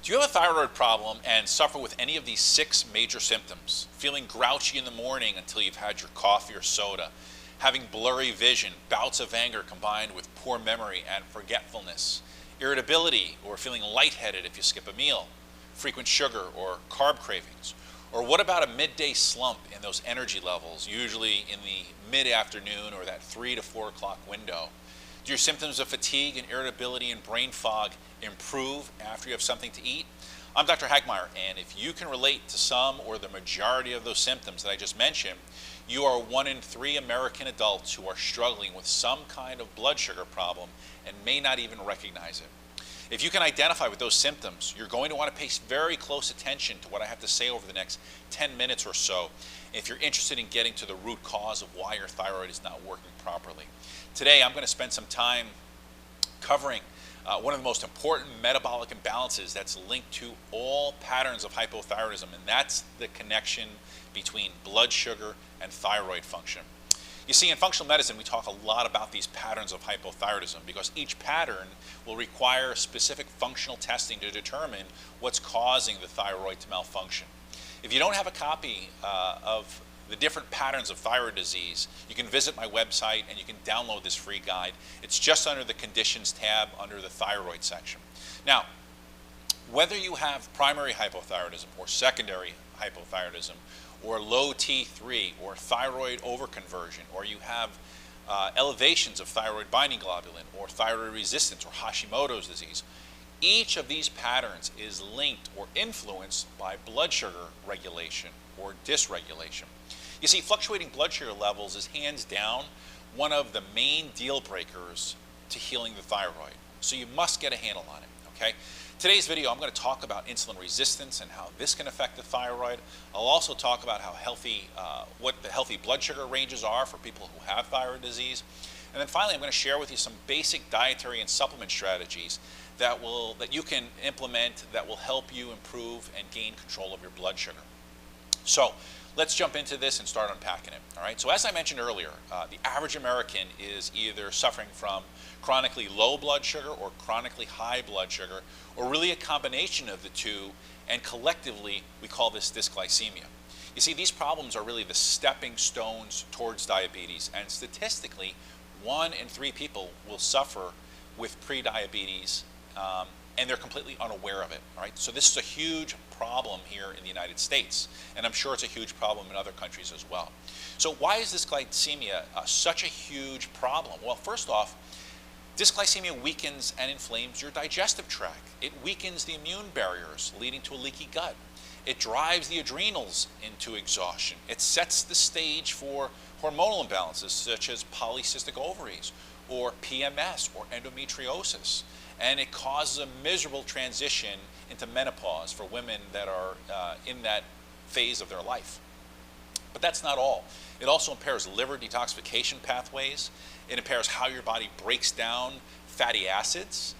Do you have a thyroid problem and suffer with any of these 6 major symptoms? Feeling grouchy in the morning until you've had your coffee or soda, having blurry vision, bouts of anger combined with poor memory and forgetfulness, irritability or feeling lightheaded if you skip a meal, frequent sugar or carb cravings, or what about a midday slump in those energy levels, usually in the mid-afternoon or that 3 to 4 o'clock window? Do your symptoms of fatigue and irritability and brain fog improve after you have something to eat? I'm Dr. Hagmeyer, and if you can relate to some or the majority of those symptoms that I just mentioned, you are 1 in 3 American adults who are struggling with some kind of blood sugar problem and may not even recognize it. If you can identify with those symptoms, you're going to want to pay very close attention to what I have to say over the next 10 minutes or so if you're interested in getting to the root cause of why your thyroid is not working properly. Today, I'm going to spend some time covering one of the most important metabolic imbalances that's linked to all patterns of hypothyroidism, and that's the connection between blood sugar and thyroid function. You see, in functional medicine, we talk a lot about these patterns of hypothyroidism because each pattern will require specific functional testing to determine what's causing the thyroid to malfunction. If you don't have a copy of the different patterns of thyroid disease, you can visit my website and you can download this free guide. It's just under the conditions tab under the thyroid section. Now, whether you have primary hypothyroidism or secondary hypothyroidism or low T3 or thyroid overconversion, or you have elevations of thyroid binding globulin or thyroid resistance or Hashimotos disease, each of these patterns is linked or influenced by blood sugar regulation or dysregulation. You see, fluctuating blood sugar levels is hands down one of the main deal breakers to healing the thyroid. So you must get a handle on it, okay? Today's video, I'm going to talk about insulin resistance and how this can affect the thyroid. I'll also talk about how what the healthy blood sugar ranges are for people who have thyroid disease. And then finally, I'm going to share with you some basic dietary and supplement strategies that you can implement that will help you improve and gain control of your blood sugar. So let's jump into this and start unpacking it. All right. So as I mentioned earlier, the average American is either suffering from chronically low blood sugar or chronically high blood sugar, or really a combination of the two, and collectively we call this dysglycemia. You see, these problems are really the stepping stones towards diabetes, and statistically 1 in 3 people will suffer with pre-diabetes, and they're completely unaware of it. All right? So this is a huge problem here in the United States, and I'm sure it's a huge problem in other countries as well. So why is dysglycemia such a huge problem? Well, first off, dysglycemia weakens and inflames your digestive tract. It weakens the immune barriers, leading to a leaky gut. It drives the adrenals into exhaustion. It sets the stage for hormonal imbalances such as polycystic ovaries or PMS or endometriosis. And it causes a miserable transition into menopause for women that are in that phase of their life. But that's not all. It also impairs liver detoxification pathways. It impairs how your body breaks down fatty acids,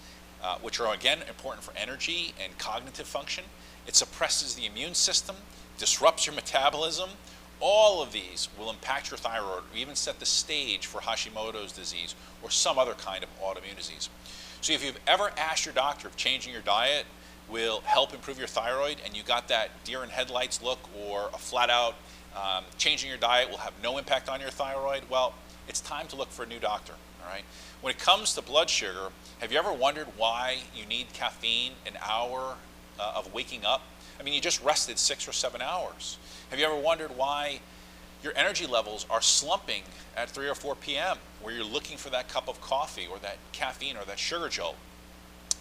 which are again important for energy and cognitive function. It suppresses the immune system, disrupts your metabolism. All of these will impact your thyroid or even set the stage for Hashimoto's disease or some other kind of autoimmune disease. So if you've ever asked your doctor if changing your diet will help improve your thyroid and you got that deer in headlights look, or a flat out changing your diet will have no impact on your thyroid, well, it's time to look for a new doctor. All right? When it comes to blood sugar, have you ever wondered why you need caffeine an hour of waking up? I mean, you just rested 6 or 7 hours. Have you ever wondered why your energy levels are slumping at 3 or 4 p.m., where you're looking for that cup of coffee or that caffeine or that sugar jolt?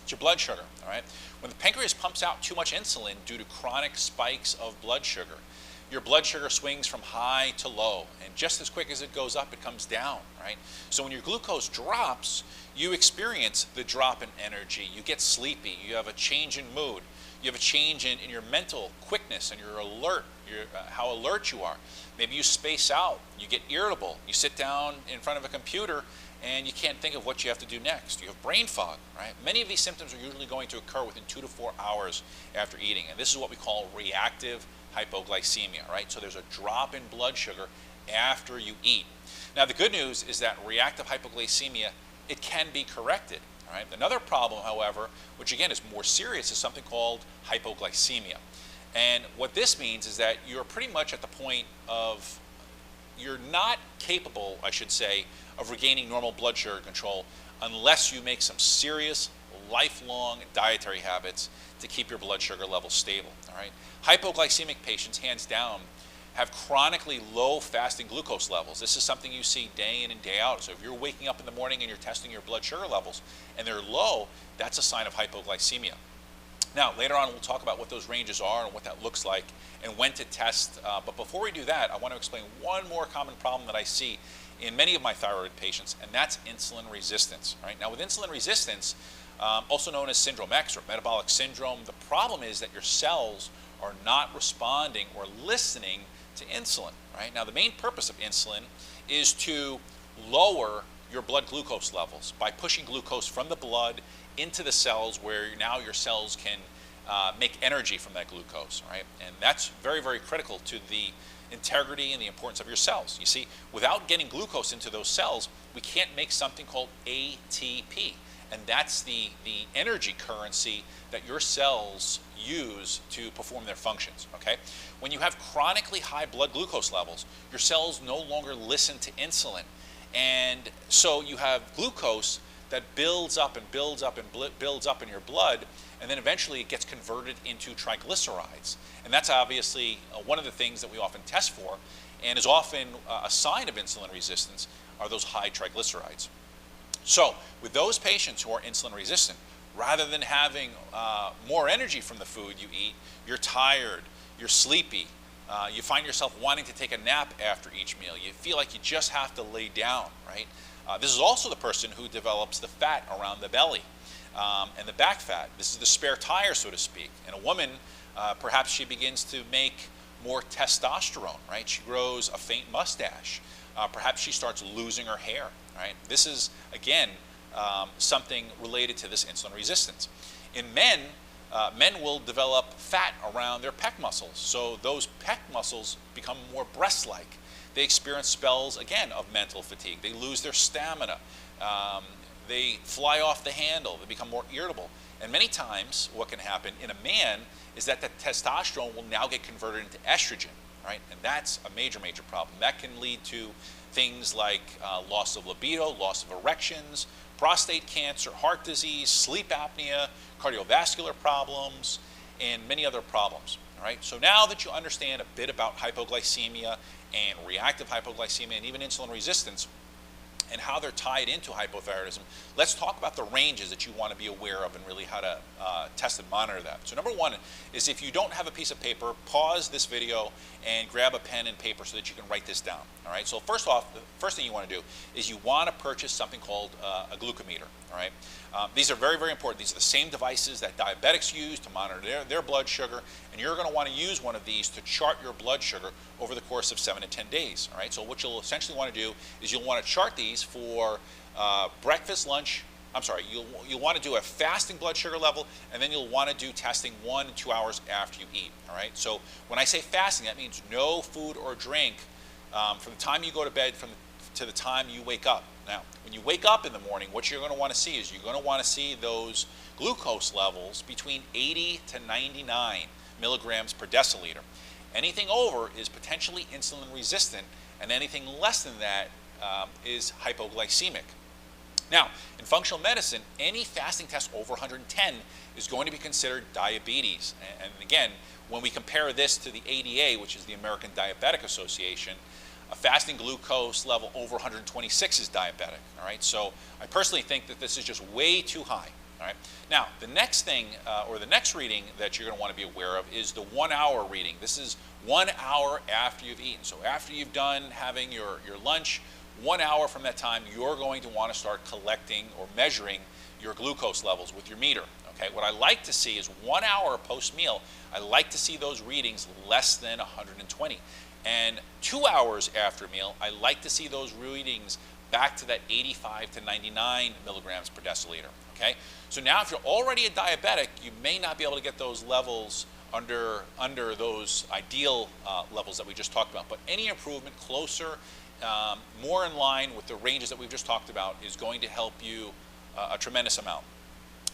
It's your blood sugar, all right? When the pancreas pumps out too much insulin due to chronic spikes of blood sugar, your blood sugar swings from high to low, and just as quick as it goes up, it comes down, right? So when your glucose drops, you experience the drop in energy. You get sleepy. You have a change in mood. You have a change in your mental quickness and your alert, how alert you are. Maybe you space out. You get irritable. You sit down in front of a computer and you can't think of what you have to do next. You have brain fog, right? Many of these symptoms are usually going to occur within 2 to 4 hours after eating, and this is what we call reactive hypoglycemia, right? So there's a drop in blood sugar after you eat. Now the good news is that reactive hypoglycemia, it can be corrected, All right? Another problem, however, which again is more serious, is something called hypoglycemia. And what this means is that you're pretty much at the point of, you're not capable, I should say, of regaining normal blood sugar control unless you make some serious, lifelong dietary habits to keep your blood sugar levels stable. All right? Hypoglycemic patients, hands down, have chronically low fasting glucose levels. This is something you see day in and day out. So if you're waking up in the morning and you're testing your blood sugar levels and they're low, that's a sign of hypoglycemia. Now, later on, we'll talk about what those ranges are and what that looks like and when to test. But before we do that, I want to explain one more common problem that I see in many of my thyroid patients, and that's insulin resistance. Right? Now, with insulin resistance, also known as Syndrome X or metabolic syndrome, the problem is that your cells are not responding or listening to insulin. Right? Now, the main purpose of insulin is to lower your blood glucose levels by pushing glucose from the blood into the cells, where now your cells can make energy from that glucose, right? And that's very, very critical to the integrity and the importance of your cells. You see, without getting glucose into those cells, we can't make something called ATP. And that's the energy currency that your cells use to perform their functions, okay? When you have chronically high blood glucose levels, your cells no longer listen to insulin. And so you have glucose that builds up and builds up and builds up in your blood, and then eventually it gets converted into triglycerides. And that's obviously one of the things that we often test for, and is often a sign of insulin resistance, are those high triglycerides. So with those patients who are insulin resistant, rather than having more energy from the food you eat, you're tired, you're sleepy, you find yourself wanting to take a nap after each meal. You feel like you just have to lay down, right? This is also the person who develops the fat around the belly and the back fat. This is the spare tire, so to speak. And a woman, perhaps she begins to make more testosterone, right? She grows a faint mustache. Perhaps she starts losing her hair, right? This is, again, something related to this insulin resistance. In men, men will develop fat around their pec muscles. So those pec muscles become more breast-like. They experience spells, again, of mental fatigue. They lose their stamina. They fly off the handle. They become more irritable. And many times, what can happen in a man is that the testosterone will now get converted into estrogen, right? And that's a major, major problem. That can lead to things like loss of libido, loss of erections, prostate cancer, heart disease, sleep apnea, cardiovascular problems, and many other problems. All right? So now that you understand a bit about hypoglycemia and reactive hypoglycemia and even insulin resistance and how they're tied into hypothyroidism, let's talk about the ranges that you want to be aware of and really how to test and monitor that. So number one is, if you don't have a piece of paper, pause this video and grab a pen and paper so that you can write this down. All right. So first off, the first thing you want to do is you want to purchase something called a glucometer. All right. These are very, very important. These are the same devices that diabetics use to monitor their blood sugar, and you're going to want to use one of these to chart your blood sugar over the course of 7 to 10 days. All right. So what you'll essentially want to do is you'll want to chart these for breakfast, lunch. I'm sorry, you'll want to do a fasting blood sugar level, and then you'll want to do testing 1 to 2 hours after you eat. All right. So when I say fasting, that means no food or drink from the time you go to bed to the time you wake up. Now, when you wake up in the morning, what you're going to want to see is you're going to want to see those glucose levels between 80 to 99 milligrams per deciliter. Anything over is potentially insulin resistant, and anything less than that is hypoglycemic. Now, in functional medicine, any fasting test over 110 is going to be considered diabetes. And again, when we compare this to the ADA, which is the American Diabetic Association, a fasting glucose level over 126 is diabetic. All right, so I personally think that this is just way too high. All right. Now, the next thing, or the next reading that you're going to want to be aware of is the 1 hour reading. This is 1 hour after you've eaten. So after you've done having your lunch, 1 hour from that time, you're going to want to start collecting or measuring your glucose levels with your meter. Okay. What I like to see is 1 hour post-meal, I like to see those readings less than 120. And 2 hours after meal, I like to see those readings back to that 85 to 99 milligrams per deciliter. Okay? So now if you're already a diabetic, you may not be able to get those levels under those ideal levels that we just talked about. But any improvement closer, more in line with the ranges that we've just talked about, is going to help you a tremendous amount.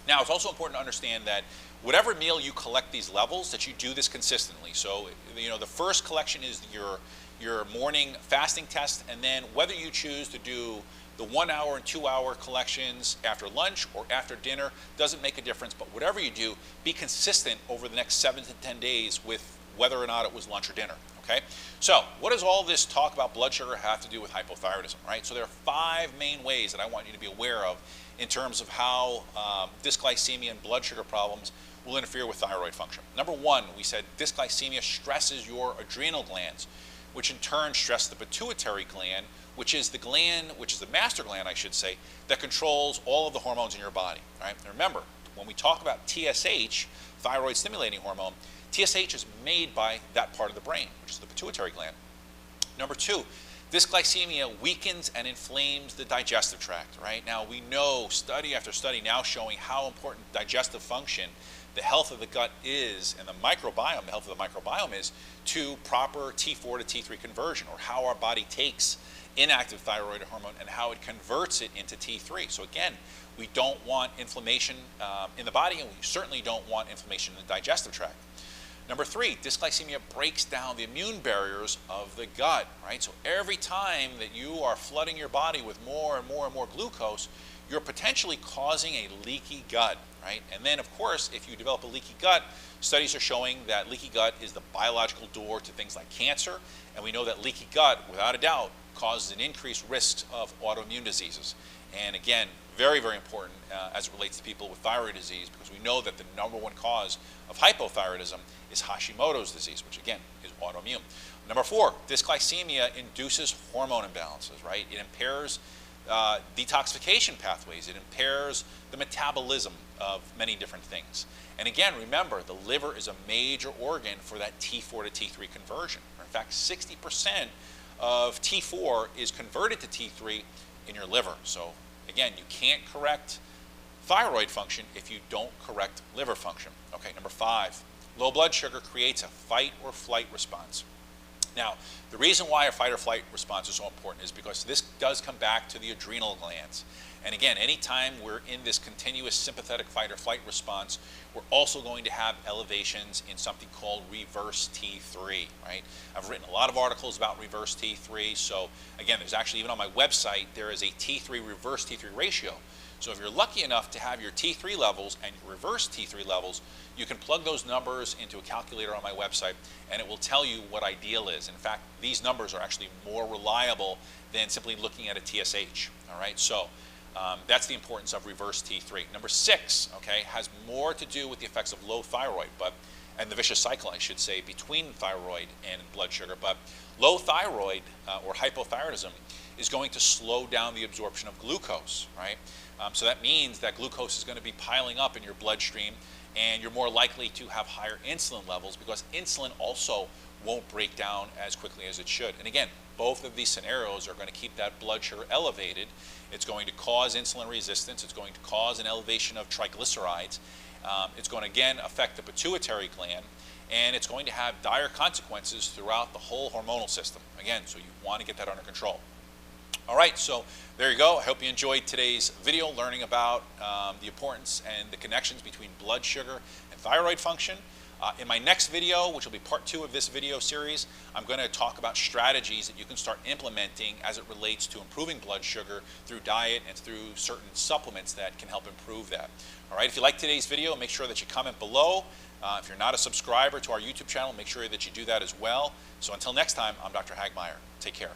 Now, it's also important to understand that whatever meal you collect these levels, that you do this consistently. So, you know, the first collection is your morning fasting test, and then whether you choose to do the 1 hour and 2 hour collections after lunch or after dinner doesn't make a difference, but whatever you do, be consistent over the next 7 to 10 days with whether or not it was lunch or dinner, okay? So what does all this talk about blood sugar have to do with hypothyroidism, right? So there are 5 main ways that I want you to be aware of in terms of how dysglycemia and blood sugar problems will interfere with thyroid function. Number 1, we said dysglycemia stresses your adrenal glands, which in turn stress the pituitary gland, which is the master gland, I should say, that controls all of the hormones in your body. Right? And remember, when we talk about TSH, thyroid stimulating hormone, TSH is made by that part of the brain, which is the pituitary gland. Number 2, dysglycemia weakens and inflames the digestive tract. Right? Now we know study after study now showing how important digestive function, the health of the gut is, and the microbiome, the health of the microbiome is, to proper T4 to T3 conversion, or how our body takes inactive thyroid hormone and how it converts it into T3. So again, we don't want inflammation in the body, and we certainly don't want inflammation in the digestive tract. Number 3, dysglycemia breaks down the immune barriers of the gut, right? So every time that you are flooding your body with more and more and more glucose, you're potentially causing a leaky gut, right? And then, of course, if you develop a leaky gut, studies are showing that leaky gut is the biological door to things like cancer, and we know that leaky gut, without a doubt, causes an increased risk of autoimmune diseases. And again, very, very important as it relates to people with thyroid disease, because we know that the number 1 cause of hypothyroidism is Hashimotos disease, which again is autoimmune. Number 4, dysglycemia induces hormone imbalances, right? It impairs detoxification pathways. It impairs the metabolism of many different things. And again, remember, the liver is a major organ for that T4 to T3 conversion. In fact, 60% of T4 is converted to T3 in your liver. So again, you can't correct thyroid function if you don't correct liver function. Okay, number 5, low blood sugar creates a fight or flight response. Now, the reason why a fight or flight response is so important is because this does come back to the adrenal glands. And again, anytime we're in this continuous sympathetic fight or flight response, we're also going to have elevations in something called reverse T3, right? I've written a lot of articles about reverse T3. So again, there's actually, even on my website, there is a T3 reverse T3 ratio. So if you're lucky enough to have your T3 levels and your reverse T3 levels, you can plug those numbers into a calculator on my website, and it will tell you what ideal is. In fact, these numbers are actually more reliable than simply looking at a TSH. All right, so that's the importance of reverse T3. Number 6, okay, has more to do with the effects of low thyroid, and the vicious cycle, I should say, between thyroid and blood sugar. But low thyroid or hypothyroidism is going to slow down the absorption of glucose, right? So that means that glucose is going to be piling up in your bloodstream, and you're more likely to have higher insulin levels because insulin also won't break down as quickly as it should. And again, both of these scenarios are going to keep that blood sugar elevated. It's going to cause insulin resistance. It's going to cause an elevation of triglycerides. It's going to, again, affect the pituitary gland, and it's going to have dire consequences throughout the whole hormonal system. Again, so you want to get that under control. All right, so there you go. I hope you enjoyed today's video learning about the importance and the connections between blood sugar and thyroid function. In my next video, which will be part 2 of this video series, I'm going to talk about strategies that you can start implementing as it relates to improving blood sugar through diet and through certain supplements that can help improve that. All right, if you like today's video, make sure that you comment below. If you're not a subscriber to our YouTube channel, make sure that you do that as well. So until next time, I'm Dr. Hagmeyer. Take care.